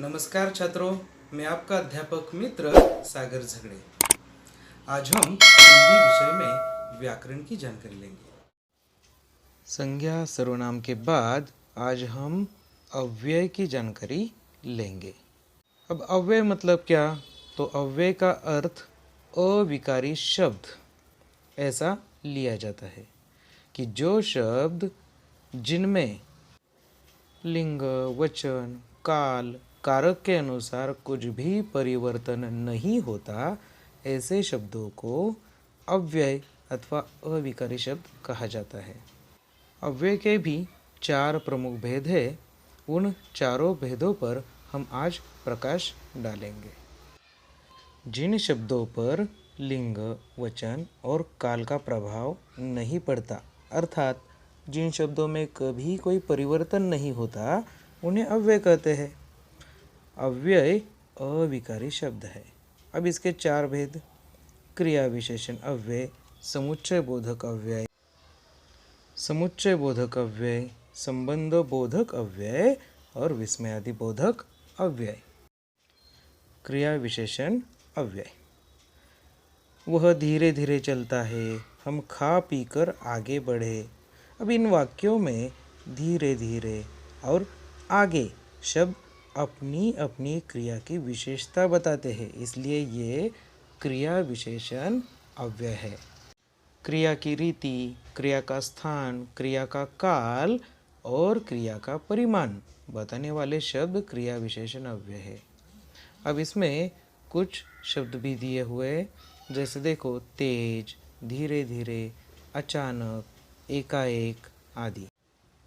नमस्कार छात्रों, मैं आपका अध्यापक मित्र सागर झगड़े। आज हम हिंदी विषय में व्याकरण की जानकारी लेंगे। संज्ञा सर्वनाम के बाद आज हम अव्यय की जानकारी लेंगे। अब अव्यय मतलब क्या? तो अव्यय का अर्थ अविकारी शब्द ऐसा लिया जाता है कि जो शब्द जिनमें लिंग, वचन, काल, कारक के अनुसार कुछ भी परिवर्तन नहीं होता, ऐसे शब्दों को अव्यय अथवा अविकारी शब्द कहा जाता है। अव्यय के भी 4 प्रमुख भेद है। उन चारों भेदों पर हम आज प्रकाश डालेंगे। जिन शब्दों पर लिंग, वचन और काल का प्रभाव नहीं पड़ता, अर्थात जिन शब्दों में कभी कोई परिवर्तन नहीं होता, उन्हें अव्यय कहते हैं। अव्यय अविकारी शब्द है। अब इसके 4 भेद: क्रिया विशेषण अव्यय, समुच्चय बोधक अव्यय, समुच्चय बोधक अव्यय, संबंध बोधक अव्यय और विस्मयादि बोधक अव्यय। क्रिया विशेषण अव्यय: वह धीरे धीरे चलता है, हम खा पी कर आगे बढ़े। अब इन वाक्यों में धीरे धीरे और आगे शब्द अपनी अपनी क्रिया की विशेषता बताते हैं, इसलिए ये क्रिया विशेषण अव्यय है। क्रिया की रीति, क्रिया का स्थान, क्रिया का काल और क्रिया का परिमाण बताने वाले शब्द क्रिया विशेषण अव्यय है। अब इसमें कुछ शब्द भी दिए हुए, जैसे देखो तेज, धीरे धीरे, अचानक, एकाएक आदि।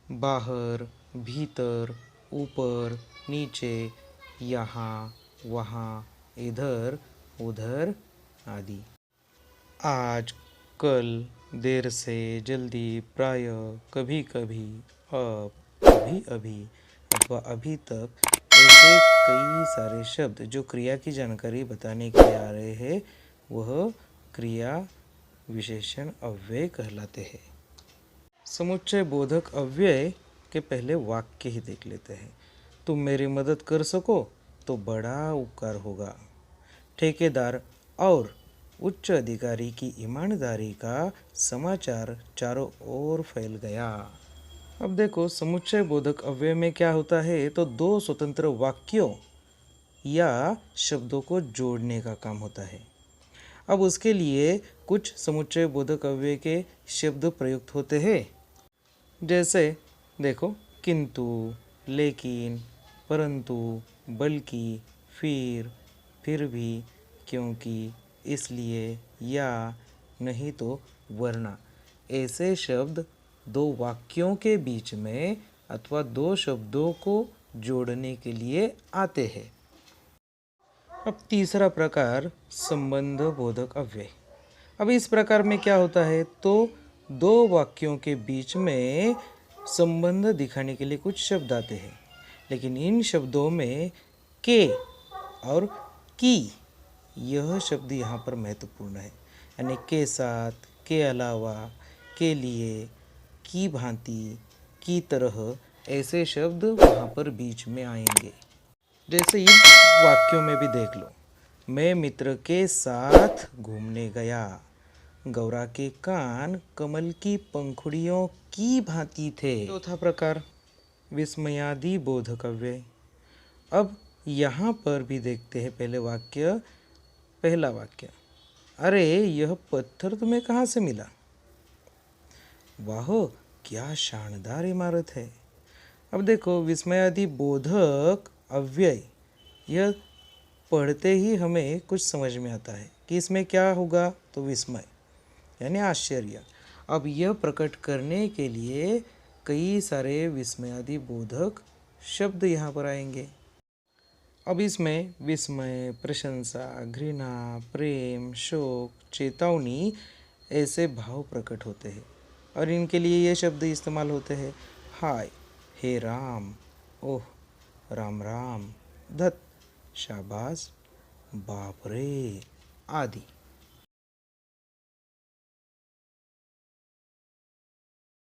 बाहर, भीतर, ऊपर, नीचे, यहाँ, वहाँ, इधर, उधर आदि। आज, कल, देर से, जल्दी, प्रायः, कभी कभी, अब, अभी अभी अथवा अभी तक, ऐसे कई सारे शब्द जो क्रिया की जानकारी बताने के लिए आ रहे हैं, वह क्रिया विशेषण अव्यय कहलाते हैं। समुच्चय बोधक अव्यय के पहले वाक्य ही देख लेते हैं। तुम मेरी मदद कर सको तो बड़ा उपकार होगा। ठेकेदार और उच्च अधिकारी की ईमानदारी का समाचार चारों ओर फैल गया। अब देखो समुच्चय बोधक अव्यय में क्या होता है, तो 2 स्वतंत्र वाक्यों या शब्दों को जोड़ने का काम होता है। अब उसके लिए कुछ समुच्चय बोधक अव्यय के शब्द प्रयुक्त होते हैं, जैसे देखो किंतु, लेकिन, परंतु, बल्कि, फिर भी, क्योंकि, इसलिए, या, नहीं तो, वरना। ऐसे शब्द 2 वाक्यों के बीच में अथवा 2 शब्दों को जोड़ने के लिए आते हैं। अब तीसरा प्रकार संबंध बोधक अव्यय। अब इस प्रकार में क्या होता है, तो 2 वाक्यों के बीच में संबंध दिखाने के लिए कुछ शब्द आते हैं, लेकिन इन शब्दों में के और की, यह शब्द यहाँ पर महत्वपूर्ण है। यानी के साथ, के अलावा, के लिए, की भांति, की तरह, ऐसे शब्द वहाँ पर बीच में आएंगे। जैसे इन वाक्यों में भी देख लो, मैं मित्र के साथ घूमने गया। गौरा के कान कमल की पंखुड़ियों की भांति थे। चौथा प्रकार विस्मयादि बोधक अव्यय। अब यहाँ पर भी देखते हैं पहला वाक्य, अरे यह पत्थर तुम्हें कहाँ से मिला? वाह, क्या शानदार इमारत है। अब देखो विस्मयादि बोधक अव्यय, यह पढ़ते ही हमें कुछ समझ में आता है कि इसमें क्या होगा, तो विस्मय यानी आश्चर्य। अब यह प्रकट करने के लिए कई सारे विस्मयादि बोधक शब्द यहाँ पर आएंगे। अब इसमें विस्मय, प्रशंसा, घृणा, प्रेम, शोक, चेतावनी ऐसे भाव प्रकट होते हैं और इनके लिए ये शब्द इस्तेमाल होते हैं। हाय, हे राम, ओह, राम राम, धत, शाबाश, बाप रे आदि।